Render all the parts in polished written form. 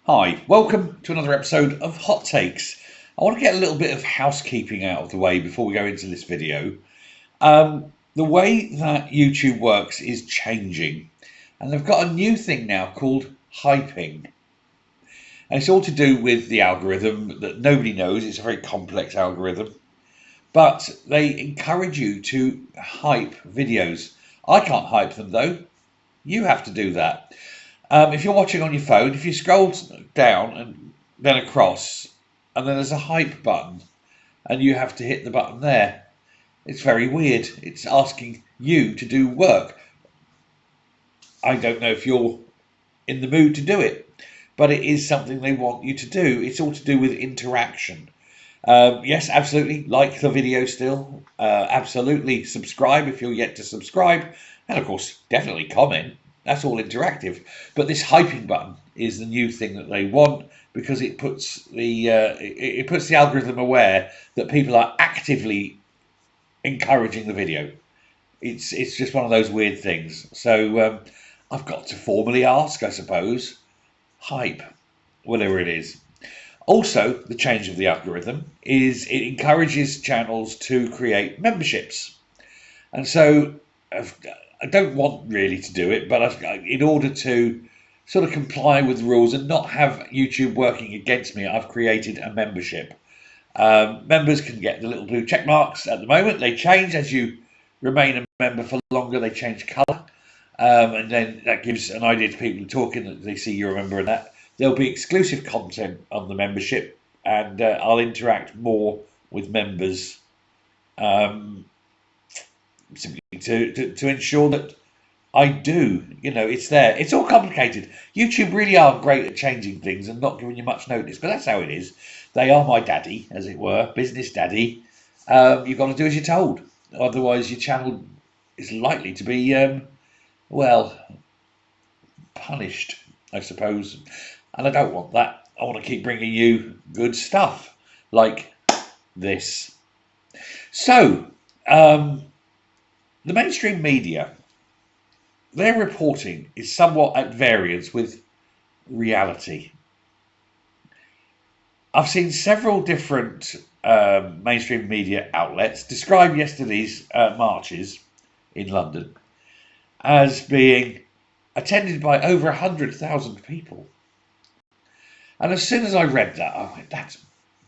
Hi, welcome to another episode of Hot Takes. I want to get a little bit of housekeeping out of the way before we go into this video. The way that YouTube works is changing, and they've got a new thing now called hyping. And it's all to do with the algorithm that nobody knows. It's a very complex algorithm, but they encourage you to hype videos. I can't hype them though. You have to do that. If you're watching on your phone, if you scroll down and then across, and then there's a hype button, and you have to hit the button there, it's very weird. It's asking you to do work. I don't know if you're in the mood to do it, but it is something they want you to do. It's all to do with interaction. Yes, absolutely, like the video still. Absolutely subscribe if you're yet to subscribe. And of course, definitely comment. That's all interactive. But this hyping button is the new thing that they want because it puts the algorithm aware that people are actively encouraging the video. It's just one of those weird things. So I've got to formally ask, I suppose, hype, whatever it is. Also, the change of the algorithm is it encourages channels to create memberships. And so I don't want really to do it, but in order to sort of comply with the rules and not have YouTube working against me, I've created a membership. Members can get the little blue check marks at the moment. They change as you remain a member for longer, they change colour. And then that gives an idea to people talking that they see you're a member and that. There'll be exclusive content on the membership, and I'll interact more with members simply to ensure that I do. It's there. It's all complicated. YouTube really are great at changing things and not giving you much notice, but that's how it is. They are my daddy, as it were, business daddy. You've got to do as you're told. Otherwise, your channel is likely to be, punished, I suppose. And I don't want that. I want to keep bringing you good stuff like this. So, the mainstream media, their reporting is somewhat at variance with reality. I've seen several different mainstream media outlets describe yesterday's marches in London as being attended by over 100,000 people. And as soon as I read that, I went, that's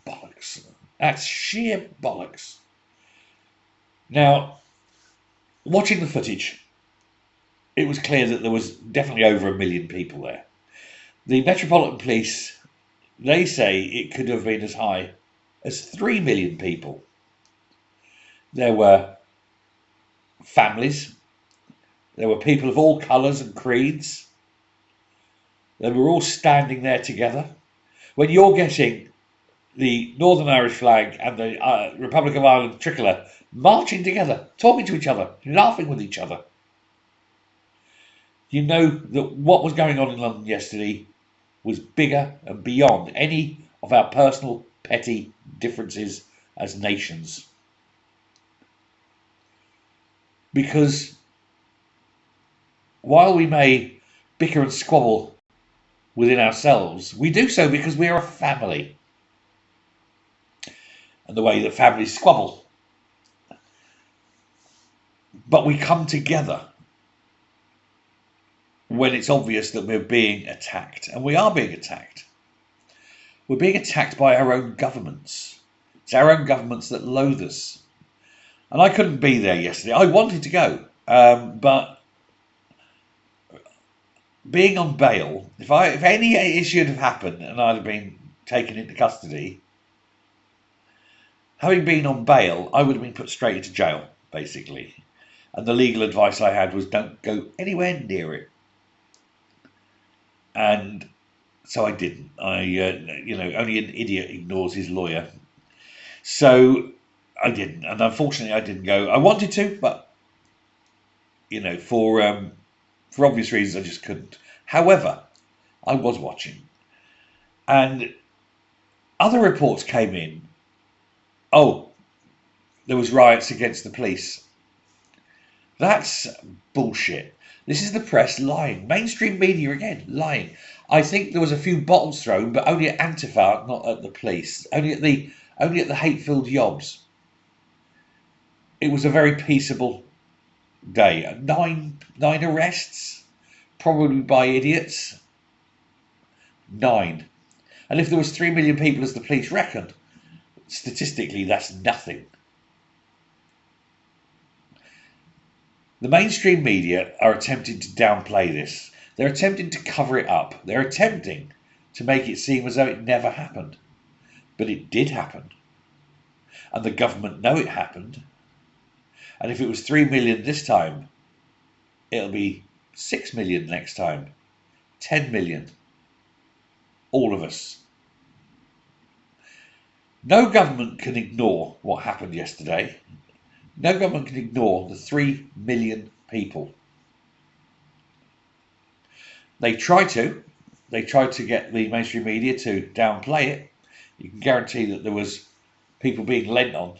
bollocks. That's sheer bollocks. Now, watching the footage, it was clear that there was definitely over 1 million people there. The Metropolitan Police, they say it could have been as high as 3 million people. There were families. There were people of all colours and creeds. They were all standing there together. When you're getting the Northern Irish flag and the Republic of Ireland tricolour marching together, talking to each other, laughing with each other, you know that what was going on in London yesterday was bigger and beyond any of our personal petty differences as nations. Because while we may bicker and squabble within ourselves, we do so because we are a family. And the way that families squabble. But we come together when it's obvious that we're being attacked. And we are being attacked. We're being attacked by our own governments. It's our own governments that loathe us. And I couldn't be there yesterday. I wanted to go, but being on bail, if any issue had happened and I'd have been taken into custody, having been on bail, I would have been put straight into jail, basically. And the legal advice I had was don't go anywhere near it. And so I didn't. Only an idiot ignores his lawyer. So I didn't. And unfortunately, I didn't go. I wanted to, but, for obvious reasons, I just couldn't. However, I was watching. And other reports came in. Oh, there was riots against the police. That's bullshit. This is the press lying. Mainstream media again lying. I think there was a few bottles thrown, but only at Antifa, not at the police. Only at the hate-filled yobs. It was a very peaceable day. Nine arrests, probably by idiots. 9. And if there was 3 million people, as the police reckoned, statistically that's nothing. The mainstream media are attempting to downplay this. They're attempting to cover it up. They're attempting to make it seem as though it never happened. But it did happen. And the government know it happened. And if it was 3 million this time, it'll be 6 million next time. 10 million. All of us. No government can ignore what happened yesterday. No government can ignore the 3 million people. They tried to get the mainstream media to downplay it. You can guarantee that there was people being lent on.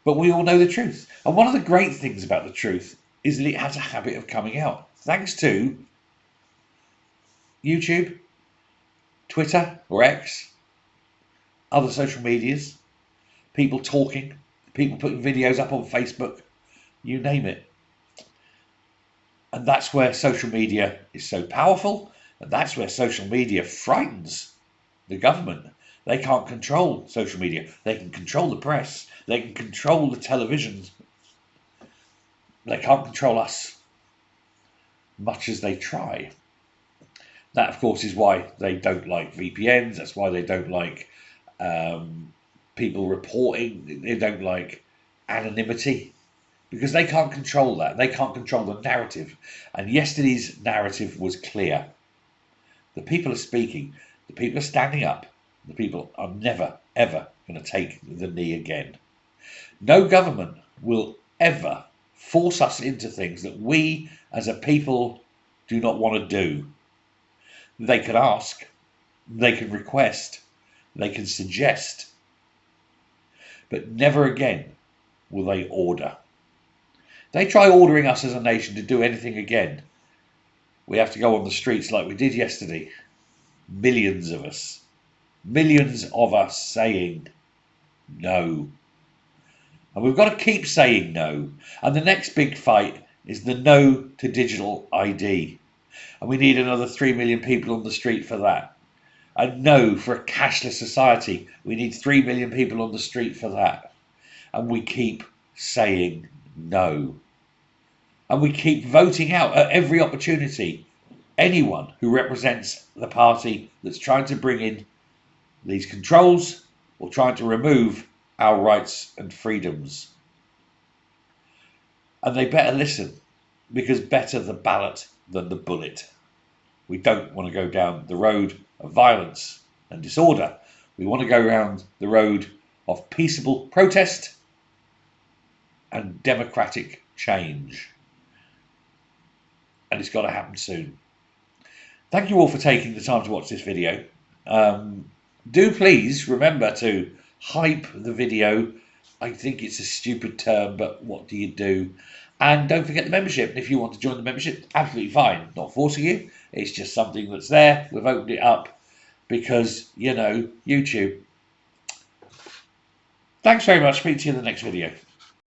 But we all know the truth. And one of the great things about the truth is that it has a habit of coming out. Thanks to YouTube, Twitter or X, other social medias, people talking, people putting videos up on Facebook, you name it. And that's where social media is so powerful, and that's where social media frightens the government. They can't control social media. They can control the press. They can control the televisions. They can't control us, much as they try. That, of course, is why they don't like VPNs. That's why they don't like people reporting. They don't like anonymity, because they can't control that. They can't control the narrative. And yesterday's narrative was clear. The people are speaking. The people are standing up. The people are never, ever going to take the knee again. No government will ever force us into things that we as a people do not want to do. They can ask, they can request, they can suggest, but never again will they order. They try ordering us as a nation to do anything again. We have to go on the streets like we did yesterday. Millions of us saying no. And we've got to keep saying no. And the next big fight is the no to digital ID. And we need another 3 million people on the street for that. And no for a cashless society. We need 3 million people on the street for that. And we keep saying no. And we keep voting out at every opportunity anyone who represents the party that's trying to bring in these controls or trying to remove our rights and freedoms. And they better listen, because better the ballot than the bullet. We don't want to go down the road of violence and disorder. We want to go around the road of peaceable protest and democratic change. And it's got to happen soon. Thank you all for taking the time to watch this video. Do please remember to hype the video. I think it's a stupid term, but what do you do? And don't forget the membership. And if you want to join the membership, absolutely fine. Not forcing you. It's just something that's there. We've opened it up because, you know, YouTube. Thanks very much. Speak to you in the next video.